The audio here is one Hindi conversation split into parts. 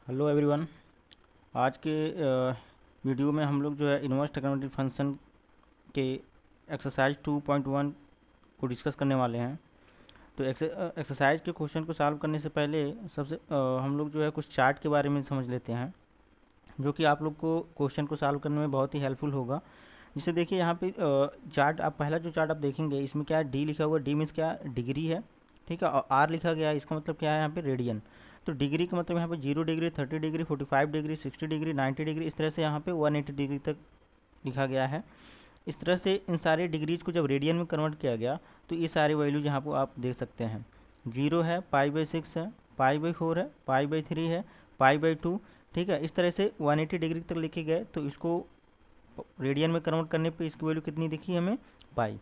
Hello everyone. आज के वीडियो में हम लोग जो है इनवर्स ट्रिग्नोमेट्रिक फंक्शन के एक्सरसाइज 2.1 को डिस्कस करने वाले हैं। तो एक्सरसाइज के क्वेश्चन को सॉल्व करने से पहले सबसे हम लोग जो है कुछ चार्ट के बारे में समझ लेते हैं, जो कि आप लोग को क्वेश्चन को सॉल्व करने में बहुत ही हेल्पफुल होगा। जिसे देखिए यहाँ पे चार्ट, आप पहला जो चार्ट आप देखेंगे इसमें क्या है, डी लिखा हुआ। डी मीन्स क्या, डिग्री है, ठीक है। और आर लिखा गया है, इसका मतलब क्या है, यहाँ पे रेडियन। तो डिग्री का मतलब यहाँ पे 0 degree, 30 degree, 45 degree, 60 degree, 90 degree, इस तरह से यहाँ पे 180 डिग्री तक लिखा गया है। इस तरह से इन सारे डिग्रीज को जब रेडियन में कन्वर्ट किया गया तो ये सारे वैल्यूज यहाँ पर आप देख सकते हैं। 0 है, पाई/6 है, पाई/4 है, पाई/3 है, पाई/2, ठीक है। इस तरह से 180 डिग्री तक लिखे गए, तो इसको रेडियन में कन्वर्ट करने पे इसकी वैल्यू कितनी दिखी हमें, पाई,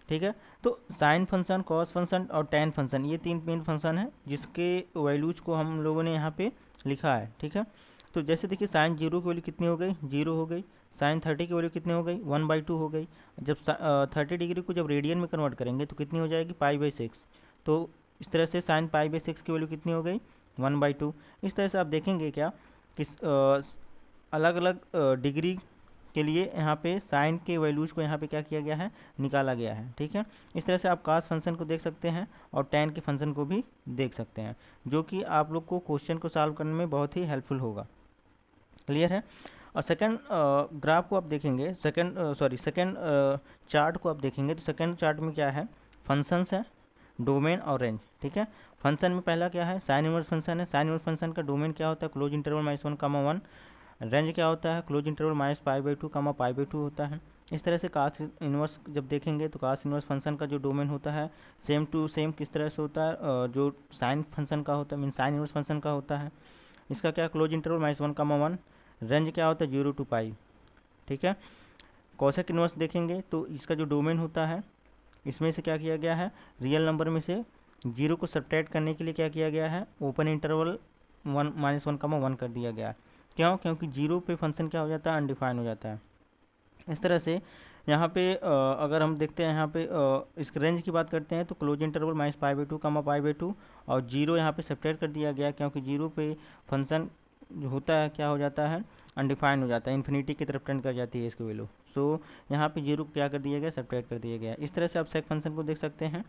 ठीक है। तो साइन फंक्शन, कॉस फंक्शन और टैन फंक्शन, ये तीन मेन फंक्शन है जिसके वैल्यूज को हम लोगों ने यहाँ पे लिखा है, ठीक है। तो जैसे देखिए साइन 0 की वैल्यू कितनी हो गई, 0 हो गई। साइन 30 की वैल्यू कितनी हो गई, 1/2 हो गई। जब 30 डिग्री को जब रेडियन में कन्वर्ट करेंगे तो कितनी हो जाएगी, पाई/6। तो इस तरह से साइन पाई/6 की वैल्यू कितनी हो गई, 1/2। इस तरह से आप देखेंगे क्या कि अलग अलग डिग्री के लिए यहाँ पे साइन के वैल्यूज को यहाँ पे क्या किया गया है, निकाला गया है, ठीक है। इस तरह से आप कास फंक्शन को देख सकते हैं और टैन के फंक्शन को भी देख सकते हैं, जो कि आप लोग को क्वेश्चन को सॉल्व करने में बहुत ही हेल्पफुल होगा। क्लियर है। और सेकंड ग्राफ को आप देखेंगे, सेकंड चार्ट को आप देखेंगे तो सेकंड चार्ट में क्या है, फंक्शंस है, डोमेन और रेंज, ठीक है। फंक्शन में पहला क्या है, साइन इनवर्स फंक्शन है। साइन इनवर्स फंक्शन का डोमेन क्या होता है, क्लोज इंटरवल -1, 1। रेंज क्या होता है, क्लोज इंटरवल -π/2, π/2 होता है। इस तरह से कास इनवर्स जब देखेंगे तो कास इनवर्स फंक्शन का जो डोमेन होता है सेम टू सेम किस तरह से होता है, जो साइन फंक्शन का होता है, मीन साइन इनवर्स फंक्शन का होता है। इसका क्या, क्लोज इंटरवल -1, 1। रेंज क्या होता है, 0 to π, ठीक है। कॉसेक इनवर्स देखेंगे तो इसका जो डोमेन होता है, इसमें से क्या किया गया है, रियल नंबर में से 0 को सब्ट्रैक्ट करने के लिए क्या किया गया है, ओपन इंटरवल -1, 1 कर दिया गया है। क्यों, क्योंकि 0 पे फंक्शन क्या हो जाता है, अनडिफाइन हो जाता है। इस तरह से यहाँ पे अगर हम देखते हैं, यहाँ पे इस रेंज की बात करते हैं तो क्लोज इंटरवल -π/2, π/2, और 0 यहाँ पे सेपरेट कर दिया गया, क्योंकि 0 पे फंक्शन जो होता है क्या हो जाता है, अनडिफाइन हो जाता है, इन्फिनिटी की तरफ टेंड कर जाती है इसकी वैल्यू। सो यहाँ पे 0 को क्या कर दिया गया, सेपरेट कर दिया गया। इस तरह से आप सेक फंक्शन को देख सकते हैं,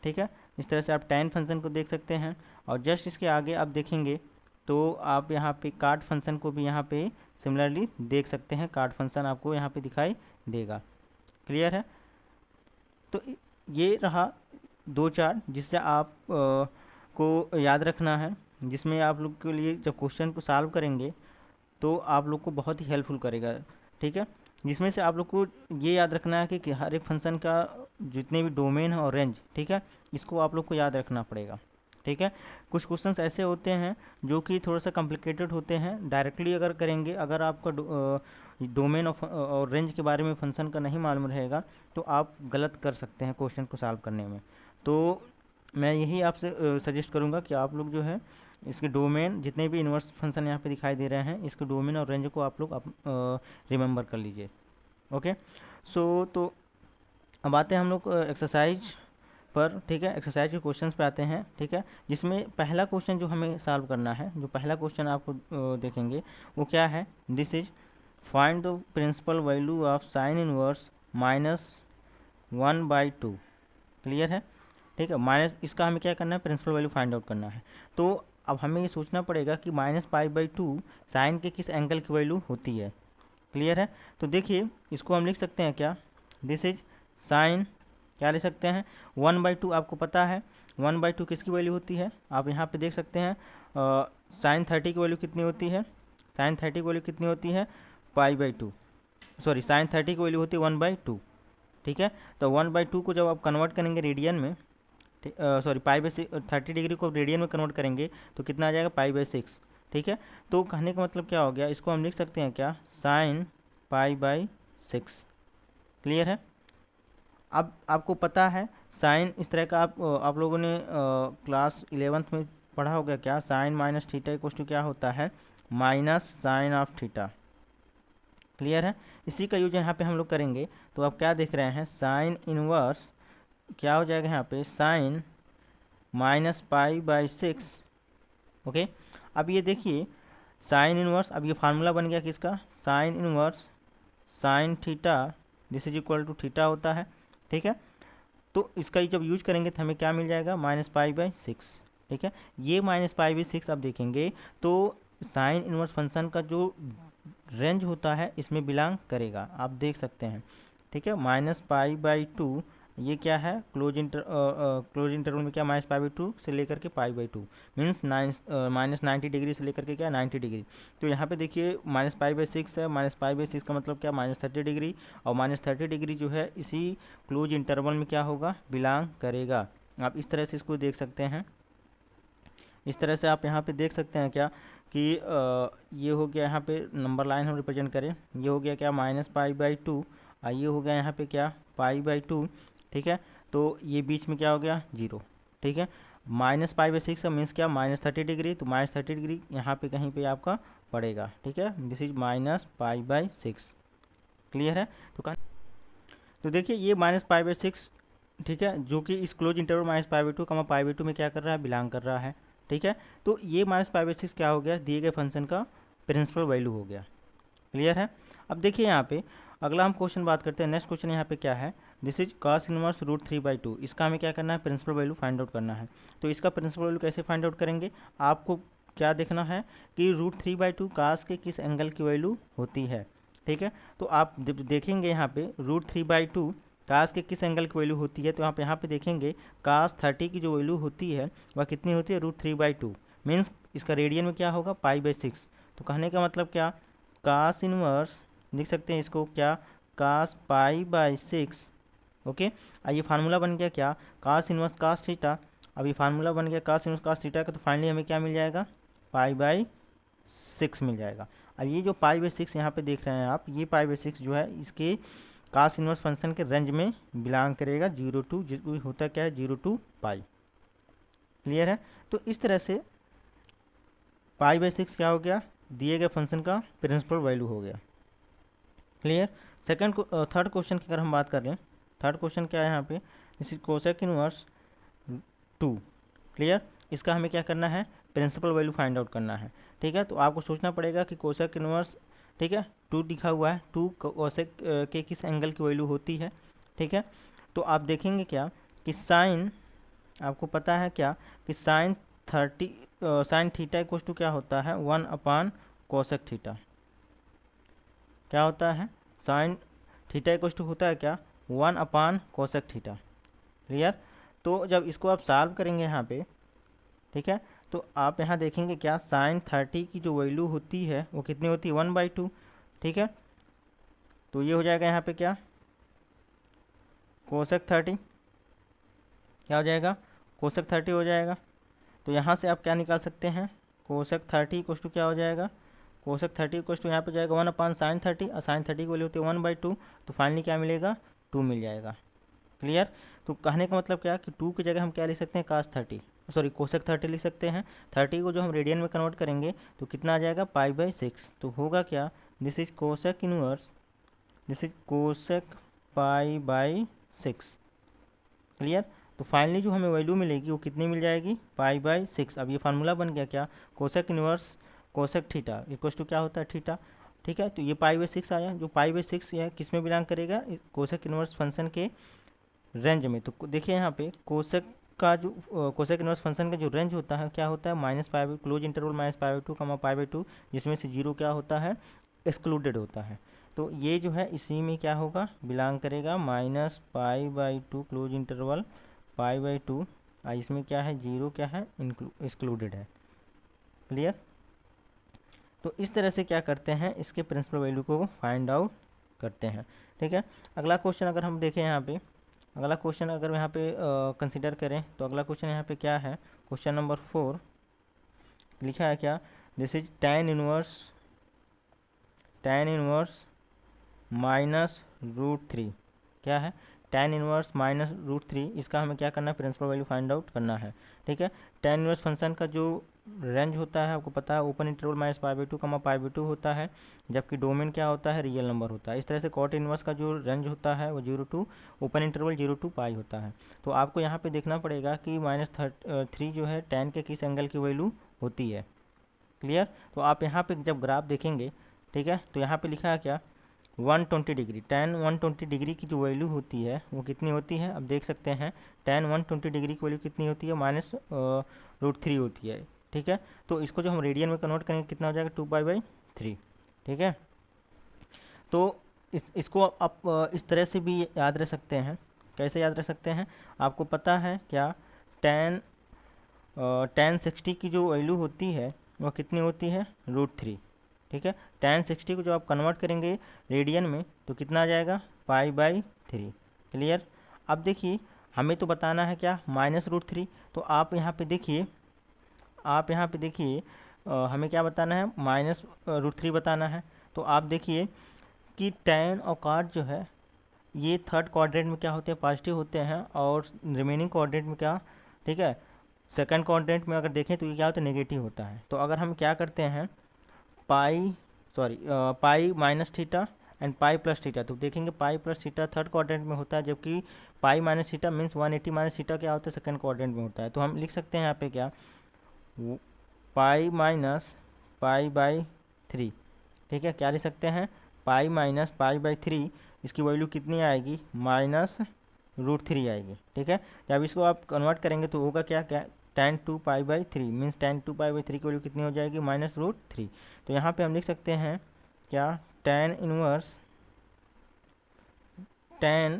ठीक है। इस तरह से आप टैन फंक्शन को देख सकते हैं। और जस्ट इसके आगे आप देखेंगे तो आप यहाँ पे कार्ड फंक्शन को भी यहाँ पे सिमिलरली देख सकते हैं। कार्ड फंक्शन आपको यहाँ पे दिखाई देगा। क्लियर है। तो ये रहा दो चार्ट जिससे आप को याद रखना है, जिसमें आप लोग के लिए जब क्वेश्चन को सॉल्व करेंगे तो आप लोग को बहुत ही हेल्पफुल करेगा, ठीक है। जिसमें से आप लोग को ये याद रखना है कि हर एक फंक्शन का जितने भी डोमेन है और रेंज, ठीक है, इसको आप लोग को याद रखना पड़ेगा, ठीक है। कुछ क्वेश्चंस ऐसे होते हैं जो कि थोड़ा सा कॉम्प्लिकेटेड होते हैं, डायरेक्टली अगर करेंगे, अगर आपका डोमेन और रेंज के बारे में फंक्शन का नहीं मालूम रहेगा तो आप गलत कर सकते हैं क्वेश्चन को सॉल्व करने में। तो मैं यही आपसे सजेस्ट करूँगा कि आप लोग जो है इसके डोमेन, जितने भी इनवर्स फंक्शन यहाँ पे दिखाई दे रहे हैं, इसके डोमेन और रेंज को आप लोग रिमेंबर कर लीजिए। ओके। तो अब आते हैं हम लोग एक्सरसाइज पर, ठीक है। एक्सरसाइज के क्वेश्चंस पे आते हैं, ठीक है। जिसमें पहला क्वेश्चन जो हमें सॉल्व करना है, जो पहला क्वेश्चन आपको देखेंगे वो क्या है, this is find the principal value of sine inverse -1/2। Clear है, ठीक है। माइनस इसका हमें क्या करना है, प्रिंसिपल वैल्यू फाइंड आउट करना है। तो अब हमें ये सोचना पड़ेगा कि -π/2 साइन के किस एंगल की वैल्यू होती है। क्लियर है। तो देखिए इसको हम लिख सकते हैं क्या, दिस इज साइन, क्या लिख सकते हैं, 1/2। आपको पता है 1/2 किसकी वैल्यू होती है, आप यहाँ पे देख सकते हैं। साइन 30 की वैल्यू कितनी होती है, साइन 30 की वैल्यू कितनी होती है, π/2। सॉरी, साइन 30 की वैल्यू होती है 1/2, ठीक है। तो 1/2 को जब आप कन्वर्ट करेंगे रेडियन में, सॉरी π/6, 30 डिग्री को रेडियन में कन्वर्ट करेंगे तो कितना आ जाएगा, π/6, ठीक है। तो कहने का मतलब क्या हो गया, इसको हम लिख सकते हैं क्या, साइन π/6। क्लियर है। अब आपको पता है साइन इस तरह का, आप लोगों ने क्लास 11th में पढ़ा होगा क्या, sine minus theta equal to क्या होता है, minus sine of theta. Clear है। इसी का यूज यहाँ पे हम लोग करेंगे। तो आप क्या देख रहे हैं, साइन इनवर्स क्या हो जाएगा यहाँ पे, साइन -π/6। ओके। अब ये देखिए साइन इनवर्स, अब ये फार्मूला बन गया किसका, sine inverse sine theta this is equal to theta होता है, ठीक है। तो इसका जब यूज करेंगे तो हमें क्या मिल जाएगा, -π/6, ठीक है। ये -π/6 आप देखेंगे तो साइन इनवर्स फंक्शन का जो रेंज होता है इसमें बिलोंग करेगा, आप देख सकते हैं, ठीक है। -π/2 ये क्या है, क्लोज इंटरवल में क्या, -π/2 से लेकर के π/2 मीन्स -90 डिग्री से लेकर के क्या 90 डिग्री। तो यहाँ पे देखिए -π/6 है, -π/6 का मतलब क्या, -30 डिग्री, और -30 डिग्री जो है इसी क्लोज इंटरवल में क्या होगा, बिलोंग करेगा। आप इस तरह से इसको देख सकते हैं, इस तरह से आप यहाँ पे देख सकते हैं क्या कि ये हो गया, यहाँ पे नंबर लाइन हम रिप्रेजेंट करें, ये हो गया क्या -π/2, ये हो गया यहाँ पे क्या π/2, ठीक है। तो ये बीच में क्या हो गया 0, ठीक है। -π/6 का मीन्स क्या, -30 डिग्री, तो -30 डिग्री यहाँ पे कहीं पे आपका पड़ेगा, ठीक है। दिस इज -π/6, क्लियर है। तो देखिए ये -π/6, ठीक है, जो कि इस क्लोज इंटरवल -π/2 π/2 में क्या कर रहा है, बिलोंग कर रहा है, ठीक है। तो ये -π/6 क्या हो गया, दिए गए फंक्शन का प्रिंसिपल वैल्यू हो गया, क्लियर है। अब देखिए यहाँ पे अगला हम क्वेश्चन बात करते हैं, नेक्स्ट क्वेश्चन यहाँ पे क्या है, दिस इज cos इनवर्स √3/2, इसका हमें क्या करना है, प्रिंसिपल वैल्यू फाइंड आउट करना है। तो इसका प्रिंसिपल वैल्यू कैसे फाइंड आउट करेंगे, आपको क्या देखना है कि √3/2 cos के किस एंगल की वैल्यू होती है, ठीक है। तो आप देखेंगे यहाँ पे √3/2 cos के किस एंगल की वैल्यू होती है, तो आप यहाँ पे देखेंगे cos 30 की जो वैल्यू होती है वह कितनी होती है, √3/2 मीन्स इसका रेडियन में क्या होगा, π/6। तो कहने का मतलब क्या, cos इनवर्स लिख सकते हैं इसको क्या, cos π/6, ओके। ये फार्मूला बन गया क्या, cos इनवर्स cos थीटा, अब ये फार्मूला बन गया cos इनवर्स cos थीटा का, तो फाइनली हमें क्या मिल जाएगा, π/6 मिल जाएगा। अब ये जो π/6 यहाँ पे देख रहे हैं आप, ये π/6 जो है इसके cos इनवर्स फंक्शन के रेंज में बिलोंग करेगा, 0 टू होता क्या है 0 टू π, क्लियर है। तो इस तरह से π/6 क्या हो गया, दिए गए फंक्शन का प्रिंसिपल वैल्यू हो गया, क्लियर। थर्ड क्वेश्चन की अगर हम बात करें, थर्ड क्वेश्चन क्या है यहाँ पे, this is cosec inverse 2, clear. इसका हमें क्या करना है, प्रिंसिपल वैल्यू फाइंड आउट करना है, ठीक है। तो आपको सोचना पड़ेगा कि कोसेक इनवर्स, ठीक है, 2 लिखा हुआ है, 2 कोसेक के किस एंगल की वैल्यू होती है, ठीक है। तो आप देखेंगे क्या कि साइन, आपको पता है क्या कि साइन थीटा इक्वल टू क्या होता है, 1/कोसेक थीटा, क्या होता है, साइन थीटा इक्वल टू होता है क्या, 1/कोसेक थीटा, क्लियर। तो जब इसको आप सॉल्व करेंगे यहाँ पे, ठीक है, तो आप यहाँ देखेंगे क्या, साइन 30 की जो वैल्यू होती है वो कितनी होती है, 1/2, ठीक है। तो ये हो जाएगा यहाँ पे क्या, कोसेक 30, क्या हो जाएगा, कोसेक 30 हो जाएगा। तो यहाँ से आप क्या निकाल सकते हैं, कोसेक 30 इक्वल टू क्या हो जाएगा, कोसेक 30 इक्वल टू यहाँ पे जाएगा 1/sin 30, और sin 30 की वैल्यू होती है 1/2, तो फाइनली क्या मिलेगा, 2 मिल जाएगा, क्लियर। तो कहने का मतलब क्या कि 2 की जगह हम क्या लिख सकते हैं, cos 30, सॉरी कोसेक 30 लिख सकते हैं। 30 को जो हम रेडियन में कन्वर्ट करेंगे तो कितना आ जाएगा, π/6, तो होगा क्या, this is cosec inverse, this is cosec π/6, clear. तो फाइनली जो हमें वैल्यू मिलेगी वो कितनी मिल जाएगी, π/6। अब ये फार्मूला बन गया क्या, cosec inverse cosec theta equal to क्या होता है, थीटा, ठीक है। तो ये π/6 आया, जो π/6 यह किस में बिलोंग करेगा, कोसेक इनवर्स फंक्शन के रेंज में। तो देखिए यहाँ पे कोसेक का जो कोसेक इनवर्स फंक्शन का जो रेंज होता है क्या होता है, -π, क्लोज इंटरवल -π/2 π/2, जिसमें से 0 क्या होता है, एक्सक्लूडेड होता है। तो ये जो है इसी में क्या होगा, बिलोंग करेगा, -π/2 क्लोज इंटरवल π/2, इसमें क्या है 0 क्या है, एक्सक्लूडेड है, क्लियर। तो इस तरह से क्या करते हैं, इसके प्रिंसिपल वैल्यू को फाइंड आउट करते हैं, ठीक है। अगला क्वेश्चन अगर हम देखें यहाँ पे, अगला क्वेश्चन अगर यहाँ पे कंसिडर करें, तो अगला क्वेश्चन यहाँ पे क्या है, क्वेश्चन नंबर 4 लिखा है क्या, दिस इज tan इनवर्स -√3, क्या है, tan इनवर्स -√3, इसका हमें क्या करना है, प्रिंसिपल वैल्यू फाइंड आउट करना है, ठीक है। tan इनवर्स फंक्शन का जो रेंज होता है आपको पता है, ओपन इंटरवल -π/2 π/2 होता है, जबकि डोमेन क्या होता है, रियल नंबर होता है। इस तरह से कॉट इनवर्स का जो रेंज होता है वो 0 टू ओपन इंटरवल 0 टू π होता है। तो आपको यहाँ पे देखना पड़ेगा कि -3 जो है tan के किस एंगल की वैल्यू होती है, क्लियर। तो आप यहाँ पे जब ग्राफ देखेंगे, ठीक है, तो यहाँ पे लिखा है क्या, 120 डिग्री, tan 120 डिग्री की जो वैल्यू होती है वो कितनी होती है, अब देख सकते हैं tan 120 डिग्री की वैल्यू कितनी होती है, -√3 होती है, ठीक है। तो इसको जो हम रेडियन में कन्वर्ट करेंगे कितना हो जाएगा, 2π/3, ठीक है। तो इसको आप इस तरह से भी याद रख सकते हैं। कैसे याद रख सकते हैं, आपको पता है क्या, tan tan 60 की जो वैल्यू होती है वह कितनी होती है, √3, ठीक है। tan 60 को जो आप कन्वर्ट करेंगे रेडियन में तो कितना आ जाएगा, π/3, क्लियर। अब देखिए हमें तो बताना है क्या, -√3, तो आप यहाँ पे देखिए, हमें क्या बताना है, -√3 बताना है। तो आप देखिए कि tan और cot जो है ये थर्ड क्वाड्रेंट में क्या होते हैं, पॉजिटिव होते हैं, और रिमेनिंग क्वाड्रेंट में क्या, ठीक है, सेकंड क्वाड्रेंट में अगर देखें तो ये क्या होता है, नेगेटिव होता है। तो अगर हम क्या करते हैं, पाई minus theta and pi plus theta, तो देखेंगे pi plus theta third quadrant में होता है, जबकि पाई minus theta means 180 minus theta क्या होता है, सेकंड क्वाड्रेंट में होता है। तो हम लिख सकते हैं यहाँ पे क्या, π-π/3, ठीक है। क्या लिख सकते हैं, π-π/3, इसकी वैल्यू कितनी आएगी, -√3 आएगी, ठीक है। जब इसको आप कन्वर्ट करेंगे तो होगा क्या, tan 2π/3 मीन्स tan 2π/3 की वैल्यू कितनी हो जाएगी, -√3। तो यहाँ पे हम लिख सकते हैं क्या, tan इनवर्स tan,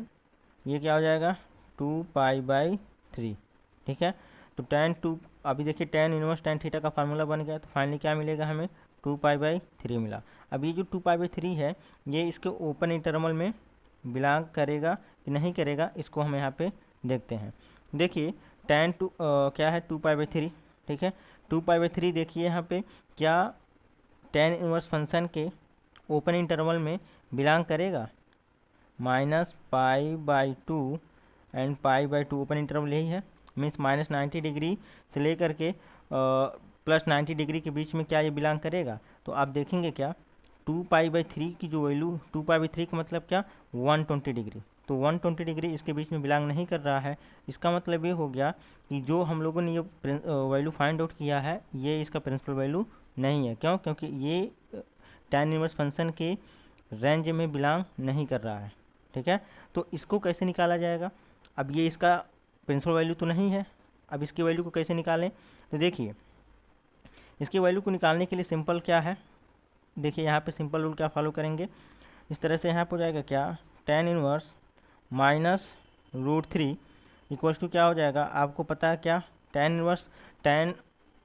ये क्या हो जाएगा, 2π/3, ठीक है। तो अभी देखिए tan इनवर्स tan थीटा का फार्मूला बन गया, तो फाइनली क्या मिलेगा हमें, 2π/3 मिला। अब ये जो 2π/3 है ये इसके ओपन इंटरवल में बिलोंग करेगा कि नहीं करेगा, इसको हम यहाँ पे देखते हैं। देखिए क्या है, 2π/3, ठीक है। 2π/3 देखिए यहाँ पे क्या tan इनवर्स फंक्शन के ओपन इंटरवल में बिलोंग करेगा, -π/2 एंड π/2 ओपन इंटरवल यही है, मीन्स -90 डिग्री से लेकर के +90 डिग्री के बीच में क्या ये बिलोंग करेगा। तो आप देखेंगे क्या, 2π/3 की जो वैल्यू, 2π/3 का मतलब क्या, 120 डिग्री, तो 120 डिग्री इसके बीच में बिलोंग नहीं कर रहा है। इसका मतलब ये हो गया कि जो हम लोगों ने ये वैल्यू फाइंड आउट किया है ये इसका प्रिंसिपल वैल्यू नहीं है। क्यों, क्योंकि ये tan इनवर्स फंक्शन के रेंज में बिलोंग नहीं कर रहा है, ठीक है। तो इसको कैसे निकाला जाएगा, अब ये इसका प्रिंसिपल वैल्यू तो नहीं है, अब इसकी वैल्यू को कैसे निकालें, तो देखिए इसकी वैल्यू को निकालने के लिए सिंपल क्या है, देखिए यहाँ पे सिंपल रूल क्या फॉलो करेंगे, इस तरह से यहाँ पर हो जाएगा क्या, tan इनवर्स -√3 इक्वल्स टू क्या हो जाएगा, आपको पता है क्या, tan इनवर्स tan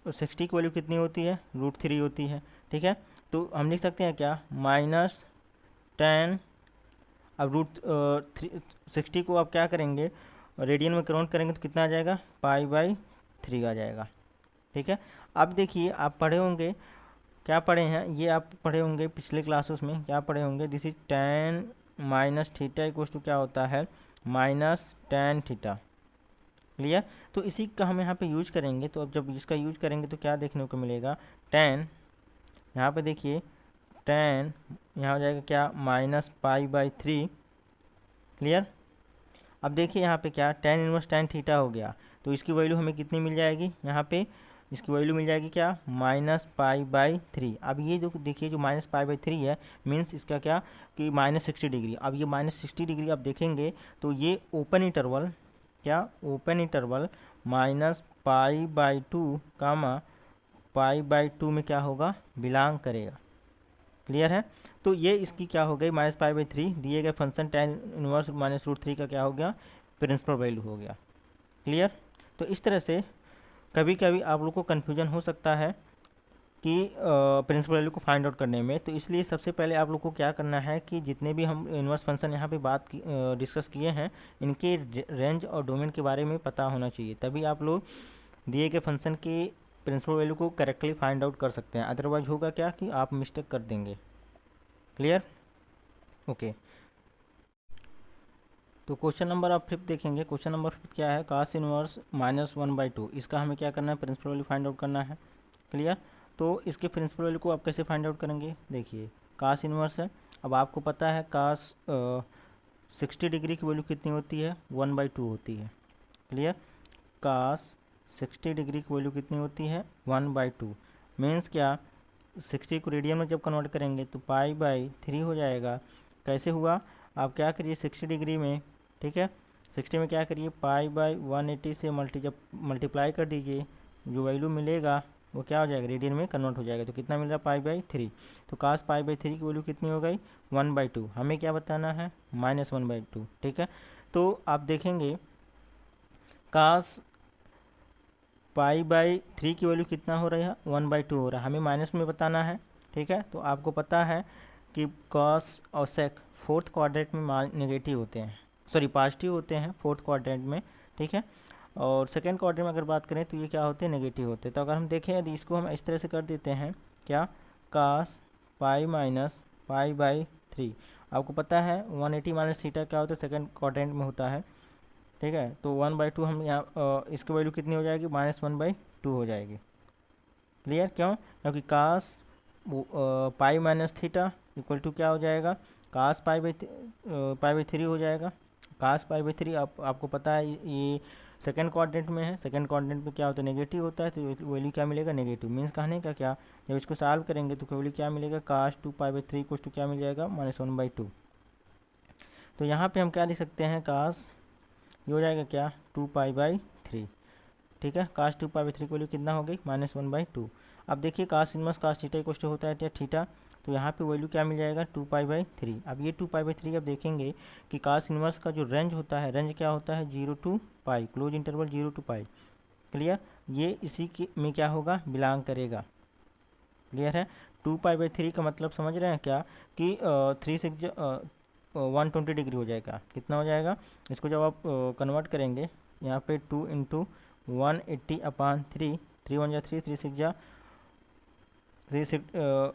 60 की वैल्यू कितनी होती है, √3 होती है, ठीक है। तो हम लिख सकते हैं क्या, -tan, अब √60 को आप क्या करेंगे, रेडियन में कन्वर्ट करेंगे तो कितना आ जाएगा, π/3 आ जाएगा, ठीक है। अब देखिए आप पढ़े होंगे, क्या पढ़े हैं, ये आप पढ़े होंगे पिछले क्लासेस में, क्या पढ़े होंगे, this is tan -θ equals to क्या होता है, -tan θ, क्लियर। तो इसी का हम यहाँ पे यूज करेंगे, तो अब जब इसका यूज करेंगे तो क्या देखने को मिलेगा, tan, यहाँ पे देखिए tan यहाँ हो जाएगा क्या, -π/3, क्लियर। अब देखिए यहाँ पे क्या, tan इनवर्स tan थीटा हो गया, तो इसकी वैल्यू हमें कितनी मिल जाएगी, यहाँ पे इसकी वैल्यू मिल जाएगी क्या, -π/3। अब ये जो देखिए जो -π/3 है मीन्स इसका क्या कि -60 डिग्री। अब ये -60 डिग्री आप देखेंगे तो ये ओपन इंटरवल, क्या ओपन इंटरवल -π/2 π/2 में क्या होगा, बिलोंग करेगा, क्लियर है। तो ये इसकी क्या हो गई, -π/3 दिए गए फंक्शन tan इनवर्स -√3 का क्या हो गया, प्रिंसिपल वैल्यू हो गया, क्लियर। तो इस तरह से कभी कभी आप लोग को कन्फ्यूजन हो सकता है कि प्रिंसिपल वैल्यू को फाइंड आउट करने में, तो इसलिए सबसे पहले आप लोग को क्या करना है कि जितने भी हम इनवर्स फंक्शन यहाँ पे डिस्कस किए हैं इनके रेंज और डोमेन के बारे में पता होना चाहिए, तभी आप लोग दिए गए फंक्शन के प्रिंसिपल वैल्यू को करेक्टली फाइंड आउट कर सकते हैं। अदरवाइज होगा क्या कि आप मिस्टेक कर देंगे, क्लियर, ओके। तो क्वेश्चन नंबर आप 5 देखेंगे, क्वेश्चन नंबर 5 क्या है, cos इनवर्स -1/2, इसका हमें क्या करना है, प्रिंसिपल वैल्यू फाइंड आउट करना है, क्लियर। तो इसके प्रिंसिपल वैल्यू को आप कैसे फाइंड आउट करेंगे, देखिए cos इनवर्स है, अब आपको पता है cos 60 डिग्री की वैल्यू कितनी होती है, 1/2 होती है, क्लियर। cos 60 डिग्री की वैल्यू कितनी होती है, 1/2। मीन्स क्या, 60 को रेडियन में जब कन्वर्ट करेंगे तो पाई बाई 3 हो जाएगा। कैसे हुआ, आप क्या करिए 60 डिग्री में, ठीक है, 60 में क्या करिए पाई बाई 180 से जब मल्टीप्लाई कर दीजिए, जो वैल्यू मिलेगा वो क्या हो जाएगा, रेडियन में कन्वर्ट हो जाएगा। तो कितना मिल रहा है, पाई बाई 3। तो कास पाई बाई 3 की वैल्यू कितनी हो गई, 1/2। हमें क्या बताना है, -1/2, ठीक है। तो आप देखेंगे कास पाई बाई 3 की वैल्यू कितना हो रही है, 1/2 हो रहा है, हमें माइनस में बताना है, ठीक है। तो आपको पता है कि कॉस और सेक फोर्थ क्वाड्रेंट में नेगेटिव होते हैं, सॉरी पॉजिटिव होते हैं फोर्थ क्वाड्रेंट में, ठीक है। और सेकेंड क्वाड्रेंट में अगर बात करें तो ये क्या होते हैं, नेगेटिव होते हैं। तो अगर हम देखें यदि इसको हम इस तरह से कर देते हैं, क्या, कास पाई माइनस पाई बाई 3, आपको पता है 180 माइनस थीटा क्या होता है, सेकेंड क्वाड्रेंट में होता है, ठीक है। तो 1/2 हम यहाँ इसकी वैल्यू कितनी हो जाएगी, -1/2 हो जाएगी। क्लियर, क्यों, क्योंकि cos pi minus theta equal to क्या हो जाएगा, कास पाई बाई 3 हो जाएगा। कास पाई बाई 3 आपको पता है ये सेकेंड क्वाड्रेंट में है, सेकेंड क्वाड्रेंट में क्या होता है, नेगेटिव होता है, तो वैल्यू क्या मिलेगा, नेगेटिव। मीन्स कहने का क्या, जब इसको सॉल्व करेंगे तो वैल्यू क्या मिलेगा, कास 2 पाई बाई 3 इक्वल टू क्या मिल जाएगा, -1/2। तो यहाँ पे हम क्या लिख सकते हैं, कास ये हो जाएगा क्या, 2 पाई बाई 3, ठीक है। कास 2 पाई बाई 3 की वैल्यू कितना हो गई, -1/2। अब देखिए cos inverse cos theta equal to होता है थीटा, तो यहाँ पे वैल्यू क्या मिल जाएगा, 2 पाई बाई 3। अब ये 2 पाई बाई 3 अब देखेंगे कि कास इनवर्स का जो रेंज होता है, रेंज क्या होता है, 0 to pi, close interval 0 to pi. Clear, ये इसी के में क्या होगा, बिलोंग करेगा। क्लियर है, 2 पाई बाई 3 का मतलब समझ रहे हैं क्या, कि 120 डिग्री हो जाएगा। कितना हो जाएगा, इसको जब आप कन्वर्ट करेंगे, यहाँ पे 2 इंटू 180/3, 3 1 जा 3, 3 6 जा 3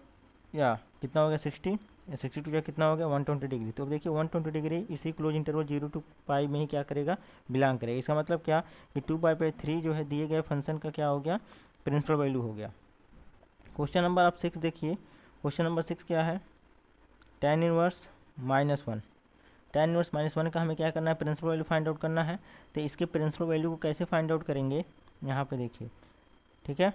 या कितना हो गया 60, 62 जा कितना हो गया 120 डिग्री। तो अब देखिए 120 डिग्री इसी क्लोज इंटरवल 0 टू पाई में ही क्या करेगा, बिलोंग करेगा। इसका मतलब क्या कि 2 पाई बाई 3 जो है दिए गए फंक्शन का क्या हो गया, प्रिंसिपल वैल्यू हो गया। क्वेश्चन नंबर आप 6 देखिए, क्वेश्चन नंबर 6 क्या है, tan इनवर्स -1। tan इनवर्स -1 का हमें क्या करना है, प्रिंसिपल वैल्यू फाइंड आउट करना है। तो इसके प्रिंसिपल वैल्यू को कैसे फाइंड आउट करेंगे, यहाँ पे देखिए, ठीक है।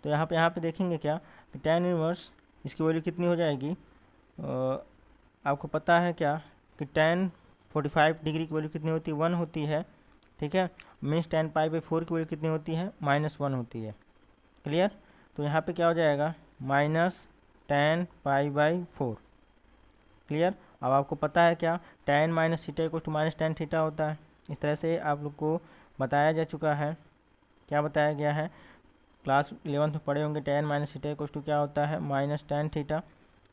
तो यहाँ पे देखेंगे क्या कि tan इनवर्स इसकी वैल्यू कितनी हो जाएगी, आपको पता है क्या कि tan 45 डिग्री की वैल्यू कितनी होती है, 1 होती है, ठीक है। मीन्स tan पाई बाई 4 की वैल्यू कितनी होती है, -1 होती है। क्लियर, तो यहाँ पे क्या हो जाएगा, -tan पाई बाई 4। क्लियर, अब आपको पता है क्या, tan minus theta equal to -tan theta होता है। इस तरह से आप लोग को बताया जा चुका है, क्या बताया गया है, क्लास 11th में पढ़े होंगे, tan minus theta equal to क्या होता है, -tan थीटा,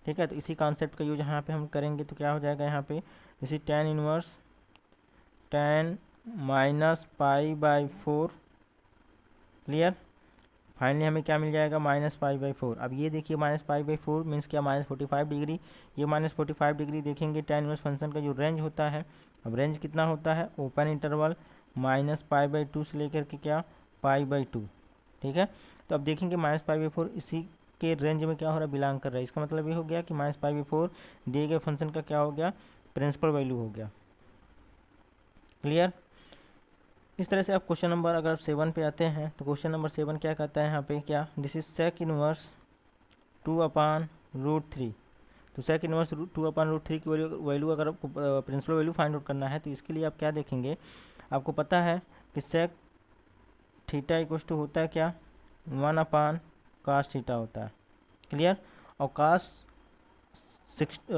ठीक है। तो इसी कॉन्सेप्ट का यूज यहाँ पे हम करेंगे, तो क्या हो जाएगा यहाँ पे, जैसे tan inverse tan minus pi by 4। Clear, finally हमें क्या मिल जाएगा, -π/4। अब ये देखिए -π/4 मीन्स क्या, -45 डिग्री। ये -45 डिग्री देखेंगे tan इनवर्स फंक्शन का जो रेंज होता है, अब रेंज कितना होता है, ओपन इंटरवल -π/2 से लेकर के क्या, π/2, ठीक है। तो अब देखेंगे -π/4 इसी के रेंज में क्या हो रहा है, बिलोंग कर रहा है। इसका मतलब ये हो गया कि -π/4 दिए गए फंक्शन का क्या हो गया, प्रिंसिपल वैल्यू हो गया। क्लियर, इस तरह से आप क्वेश्चन नंबर अगर 7 पे आते हैं, तो क्वेश्चन नंबर 7 क्या कहता है यहाँ पे, क्या, दिस इज सेक इनवर्स 2/√3। तो सेक इनवर्स 2/√3 की वैल्यू अगर आपको प्रिंसिपल वैल्यू फाइंड आउट करना है, तो इसके लिए आप क्या देखेंगे, आपको पता है कि सेक थीटा इक्वल टू होता है क्या, 1/cos थीटा होता है। क्लियर, और cos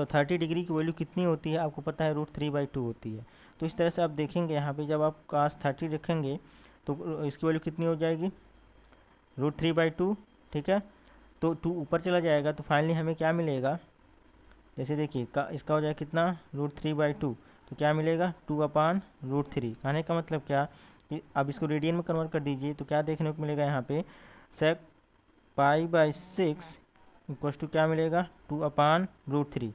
30 डिग्री की वैल्यू कितनी होती है, आपको पता है √3/2 होती है। तो इस तरह से आप देखेंगे यहाँ पे जब आप cos 30 रखेंगे तो इसकी वैल्यू कितनी हो जाएगी, √3/2, ठीक है। तो 2 ऊपर चला जाएगा, तो फाइनली हमें क्या मिलेगा, जैसे देखिए इसका हो जाएगा कितना, √3/2, तो क्या मिलेगा 2/√3। कहने का मतलब क्या कि अब इसको रेडियन में कन्वर्ट कर दीजिए, तो क्या देखने को मिलेगा यहाँ पे, सेक π/6 इक्वल टू क्या मिलेगा, 2/√3।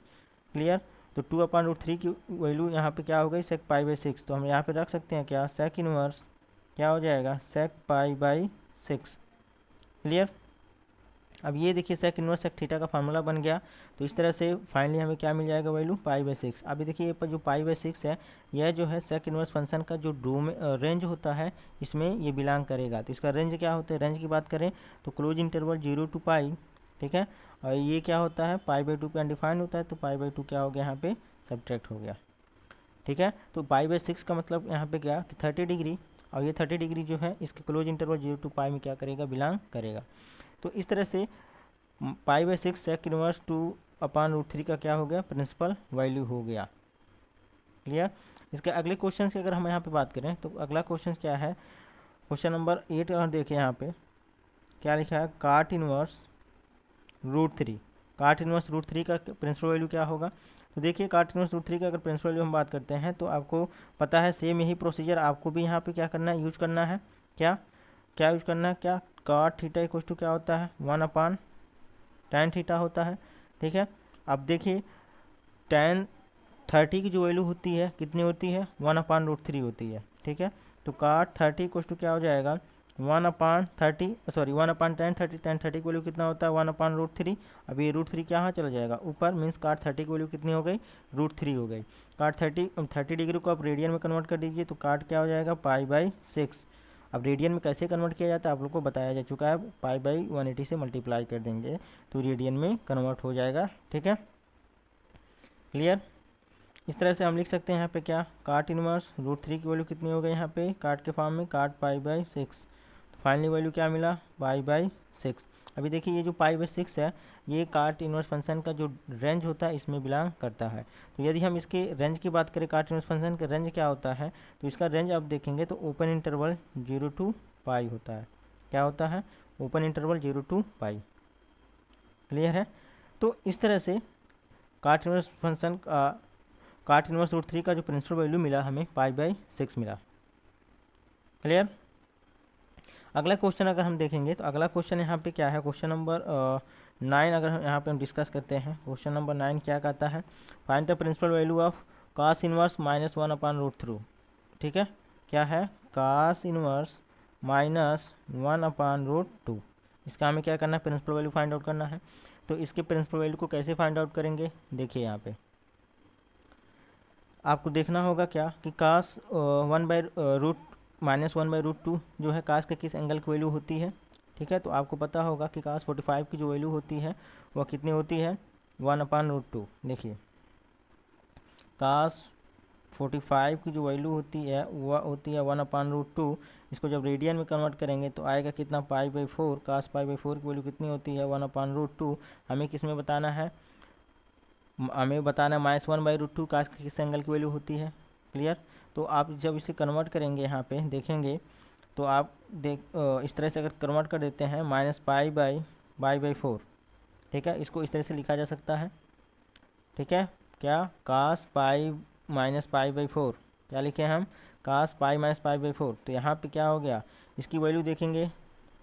क्लियर, तो 2/√3 की वैल्यू यहाँ पे क्या हो गई, सेक π/6। तो हम यहाँ पे रख सकते हैं क्या, सेक इनवर्स क्या हो जाएगा, सेक π/6। क्लियर, अब ये देखिए सेक इनवर्स सेक थीटा का फार्मूला बन गया। तो इस तरह से फाइनली हमें क्या मिल जाएगा वैल्यू पाई/6। अभी देखिए ये जो पाई/6 है यह जो है सेक इनवर्स फंक्शन का जो रेंज होता है इसमें ये बिलोंग करेगा। तो इसका रेंज क्या होता है, रेंज की बात करें तो क्लोज इंटरवल 0 to पाई, ठीक है। और ये क्या होता है पाई/2 पे अनडिफाइंड होता है, तो पाई/2 क्या हो गया यहाँ पे सब्ट्रैक्ट हो गया, ठीक है। तो पाई/6 का मतलब यहाँ पे क्या कि 30 डिग्री, और ये 30 डिग्री जो है इसके क्लोज इंटरवल 0 to पाई में क्या करेगा बिलोंग करेगा। तो इस तरह से पाई/6 सेक इनवर्स 2/√3 का क्या हो गया प्रिंसिपल वैल्यू हो गया। क्लियर। इसके अगले क्वेश्चन की अगर हम यहाँ पे बात करें तो अगला क्वेश्चन क्या है, क्वेश्चन नंबर 8 अगर देखें यहाँ पे क्या लिखा है काट इनवर्स √3। काट इनवर्स √3 का प्रिंसिपल वैल्यू क्या होगा। तो देखिए काट इनवर्स √3 का अगर प्रिंसिपल वैल्यू हम बात करते हैं तो आपको पता है सेम यही प्रोसीजर आपको भी यहाँ पे क्या करना है यूज करना है। क्या क्या यूज करना है, क्या काट थीटा इक्वल टू क्या होता है 1/tan थीटा होता है, ठीक है। अब देखिए tan 30 की जो वैल्यू होती है कितनी होती है 1/√3 होती है, ठीक है। तो काट 30 इक्वल टू क्या हो जाएगा 1/tan 30 tan 30 की वैल्यू कितना होता है 1/√3। अब ये √3 क्या चला जाएगा ऊपर, मीन्स काट 30 की वैल्यू कितनी हो गई √3 हो गई। काट 30 डिग्री को आप रेडियन में कन्वर्ट कर दीजिए तो काट क्या हो जाएगा पाई/6। अब रेडियन में कैसे कन्वर्ट किया जाता है आप लोग को बताया जा चुका है, पाई/180 से मल्टीप्लाई कर देंगे तो रेडियन में कन्वर्ट हो जाएगा, ठीक है। क्लियर। इस तरह से हम लिख सकते हैं यहाँ पे क्या काट इनवर्स √3 की वैल्यू कितनी हो गई यहाँ पे काट के फॉर्म में काट पाई/6। तो फाइनली वैल्यू क्या मिला पाई/6। अभी देखिए ये जो पाई/6 है ये काट इनवर्स फंक्शन का जो रेंज होता है इसमें बिलोंग करता है। तो यदि हम इसके रेंज की बात करें काट इनवर्स फंक्शन का रेंज क्या होता है, तो इसका रेंज आप देखेंगे तो ओपन इंटरवल 0 to पाई होता है। क्या होता है open interval 0 to pi. Clear है। तो इस तरह से काट इनवर्स फंक्शन काट इनवर्स √3 का जो प्रिंसिपल वैल्यू मिला हमें पाई/6 मिला। क्लियर। अगला क्वेश्चन अगर हम देखेंगे तो अगला क्वेश्चन यहाँ पे क्या है क्वेश्चन नंबर 9 अगर यहाँ पे हम डिस्कस करते हैं। क्वेश्चन नंबर 9 क्या कहता है find the principal value of cos inverse -1/√2। ठीक है क्या है कास इनवर्स -1/√2। इसका हमें क्या करना है प्रिंसिपल वैल्यू फाइंड आउट करना है। तो इसके प्रिंसिपल वैल्यू को कैसे फाइंड आउट करेंगे देखिए यहाँ पे आपको देखना होगा क्या कि कास -1/√2 जो है कास के किस एंगल की वैल्यू होती है। ठीक है तो आपको पता होगा कि कास 45 की जो वैल्यू होती है वह कितनी होती है 1/√2। देखिए कास 45 की जो वैल्यू होती है वह होती है 1/√2। इसको जब रेडियन में कन्वर्ट करेंगे तो आएगा कितना पाई/4। कास पाई/4 की वैल्यू कितनी होती है 1/√2। हमें किस में बताना है हमें बताना है -1/√2 कास के किस एंगल की वैल्यू होती है। क्लियर। तो आप जब इसे कन्वर्ट करेंगे यहाँ पे देखेंगे तो आप इस तरह से अगर कन्वर्ट कर देते हैं -पाई/4। ठीक है इसको इस तरह से लिखा जा सकता है। ठीक है क्या कास पाई -पाई/4 क्या लिखे हम कास पाई -पाई/4। तो यहाँ पे क्या हो गया इसकी वैल्यू देखेंगे।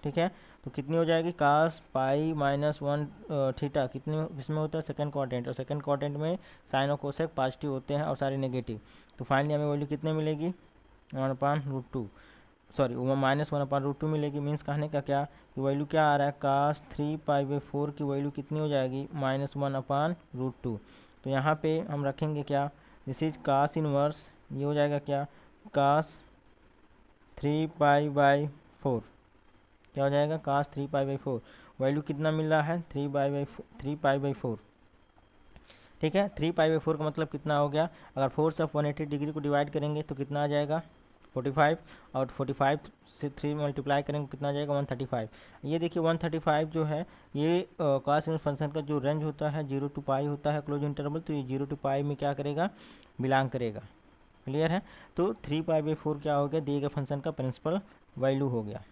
ठीक है तो कितनी हो जाएगी कास पाई -1 थीटा कितनी किसमें होता है सेकंड क्वाड्रेंट, और सेकंड क्वाड्रेंट में साइन और कोसेक पॉजिटिव होते हैं और सारे नेगेटिव। तो फाइनली हमें वैल्यू कितने मिलेगी 1/√2 सॉरी -1/√2 मिलेगी। मीन्स कहने का क्या वैल्यू क्या आ रहा है कास 3पाई/4 की वैल्यू कितनी हो जाएगी -1/√2। तो यहाँ पे हम रखेंगे क्या दिस इज कास इनवर्स ये हो जाएगा क्या कास 3पाई/4 क्या हो जाएगा कास 3पाई/4 वैल्यू कितना मिल रहा है 3पाई/4। ठीक है 3पाई/4 का मतलब कितना हो गया अगर 4 से आप 180 डिग्री को डिवाइड करेंगे तो कितना आ जाएगा 45 और 45 से 3 मल्टीप्लाई करेंगे कितना आ जाएगा 135। ये देखिए 135 जो है ये कास इनवर्स फंक्शन का जो रेंज होता है 0 to पाई होता है क्लोज इंटरवल। तो ये 0 to पाई में क्या करेगा बिलोंग करेगा। क्लियर है। तो 3पाई/4 क्या हो गया दिए गए फंक्शन का प्रिंसिपल वैल्यू हो गया।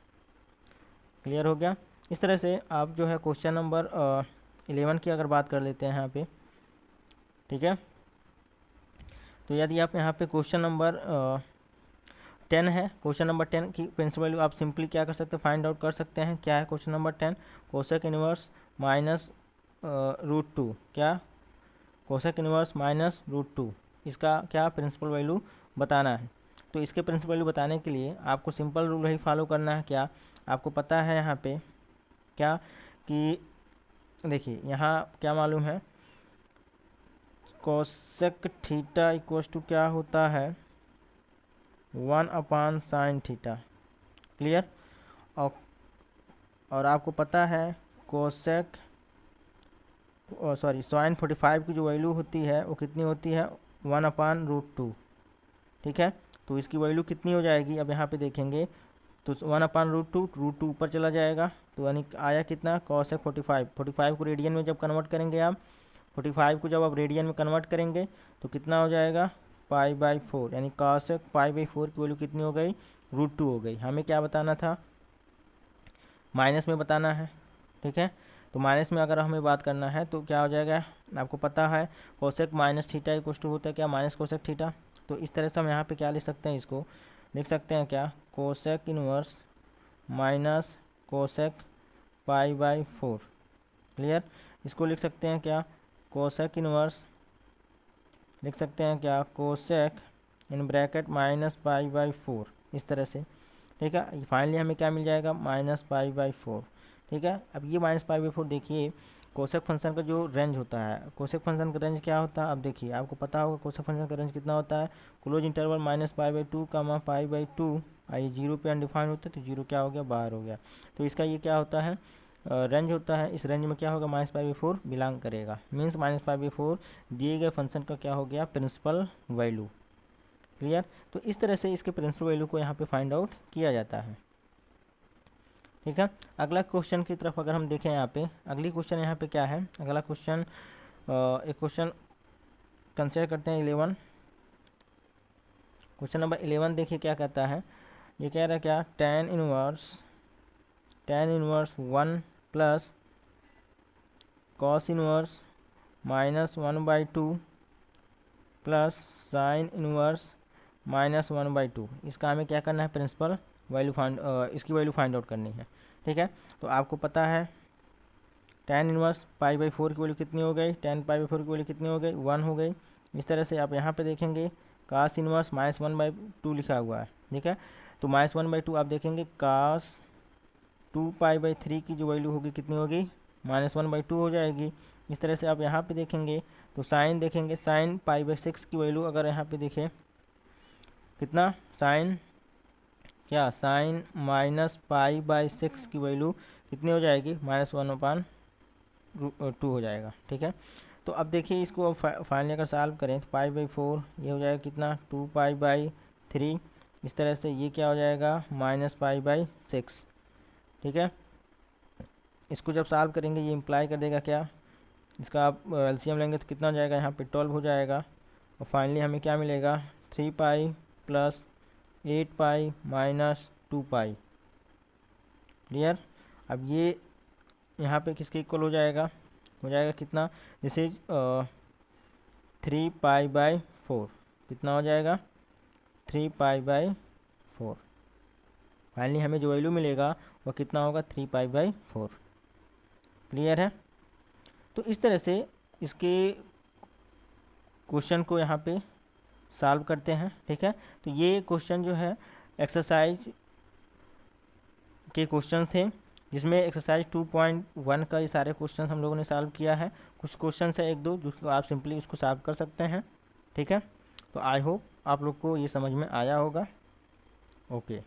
क्लियर हो गया। इस तरह से आप जो है क्वेश्चन नंबर 11 की अगर बात कर लेते हैं यहाँ पे। ठीक है तो यदि आप यहाँ पे क्वेश्चन नंबर 10 है क्वेश्चन नंबर 10 की प्रिंसिपल वैल्यू आप सिंपली क्या कर सकते हैं फाइंड आउट कर सकते हैं। क्या है क्वेश्चन नंबर 10 कोसेक इनवर्स -√2 क्या कोसेक इनवर्स -√2 इसका क्या प्रिंसिपल वैल्यू बताना है। तो इसके प्रिंसिपल वैल्यू बताने के लिए आपको सिंपल रूल ही फॉलो करना है। क्या आपको पता है यहाँ पे क्या कि देखिए यहाँ क्या मालूम है, कोसेक थीटा इक्वल्स टू क्या होता है, 1/sin थीटा। क्लियर। और आपको पता है कोसेक सॉरी साइन 45 की जो वैल्यू होती है वो कितनी होती है, 1/√2। ठीक है, तो इसकी वैल्यू कितनी हो जाएगी, अब यहाँ पे देखेंगे तो 1/√2, √2 ऊपर चला जाएगा, तो यानी आया कितना, कोसेक 45 को रेडियन में जब कन्वर्ट करेंगे आप, 45 को जब आप रेडियन में कन्वर्ट करेंगे तो कितना हो जाएगा, π/4, यानी कोसेक π/4 की वैल्यू कितनी हो गई, √2 हो गई। हमें क्या बताना था, माइनस में बताना है। ठीक है, तो माइनस में अगर हमें बात करना है तो क्या हो जाएगा, आपको पता है cosec minus theta equal to होता है क्या, माइनस कोसेक थीटा। तो इस तरह से हम यहाँ पे क्या लिख सकते हैं, इसको लिख सकते हैं क्या, cosec inverse minus cosec π/4। Clear. इसको लिख सकते हैं क्या, कोसेक इनवर्स लिख सकते हैं क्या, कोसेक इन ब्रैकेट माइनस π/4, इस तरह से। ठीक है, फाइनली हमें क्या मिल जाएगा, -π/4। ठीक है, अब ये -π/4 देखिए, कोसेक फंक्शन का जो रेंज होता है, कोसेक फंक्शन का रेंज क्या होता है, अब देखिए आपको पता होगा कोसेक फंक्शन का रेंज कितना होता है, क्लोज इंटरवल -π/2 π/2। आइए 0 पे अनडिफाइंड होता है तो 0 क्या हो गया, बाहर हो गया। तो इसका ये क्या होता है, रेंज होता है। इस रेंज में क्या होगा, -π/4 बिलोंग करेगा, मीन्स -π/4 दिए गए फंक्शन का क्या हो गया, प्रिंसिपल वैल्यू। क्लियर। तो इस तरह से इसके प्रिंसिपल वैल्यू को यहाँ पे फाइंड आउट किया जाता है। ठीक है, अगला क्वेश्चन की तरफ अगर हम देखें, यहाँ पे अगली क्वेश्चन यहाँ पे क्या है, अगला क्वेश्चन एक क्वेश्चन कंसिडर करते हैं 11। क्वेश्चन नंबर 11 देखिए क्या कहता है, ये कह रहा है क्या, tan inverse 1 plus cos inverse -1/2 plus sign inverse -1/2। इसका हमें क्या करना है, प्रिंसिपल वैल्यू इसकी वैल्यू फाइंड आउट करनी है। ठीक है, तो आपको पता है tan इनवर्स π/4 की वैल्यू कितनी हो गई, tan π/4 की वैल्यू कितनी हो गई, 1 हो गई। इस तरह से आप यहाँ पे देखेंगे cos इनवर्स -1/2 लिखा हुआ है। ठीक है, तो -1/2 आप देखेंगे cos 2π/3 की जो वैल्यू होगी कितनी होगी, -1/2 हो जाएगी। इस तरह से आप यहाँ पे देखेंगे तो साइन देखेंगे, साइन π/6 की वैल्यू अगर यहाँ पे देखें कितना, साइन क्या, साइन -π/6 की वैल्यू कितनी हो जाएगी, -1/2 हो जाएगा। ठीक है, तो अब देखिए इसको अब फाइनली अगर सॉल्व करें तो π/4 ये हो जाएगा कितना, 2π/3। इस तरह से ये क्या हो जाएगा, -π/6। ठीक है, इसको जब सॉल्व करेंगे ये इम्प्लाई कर देगा क्या, इसका आप एलसीएम लेंगे तो कितना हो जाएगा, यहाँ पे 12 हो जाएगा। और फाइनली हमें क्या मिलेगा, 3π प्लस 8π माइनस 2π। क्लियर। अब ये यहाँ पे किसके इक्वल हो जाएगा कितना, दिस इज 3π/4। कितना हो जाएगा, 3π/4। फाइनली हमें जो वैल्यू मिलेगा वो कितना होगा, 3π/4। क्लियर है। तो इस तरह से इसके क्वेश्चन को यहाँ पे सॉल्व करते हैं। ठीक है, तो ये क्वेश्चन जो है एक्सरसाइज के क्वेश्चन थे, जिसमें एक्सरसाइज 2.1 का ये सारे क्वेश्चन हम लोगों ने सॉल्व किया है। कुछ क्वेश्चन है एक दो जिसको आप सिंपली उसको सॉल्व कर सकते हैं। ठीक है, तो आई होप आप लोग को ये समझ में आया होगा। ओके।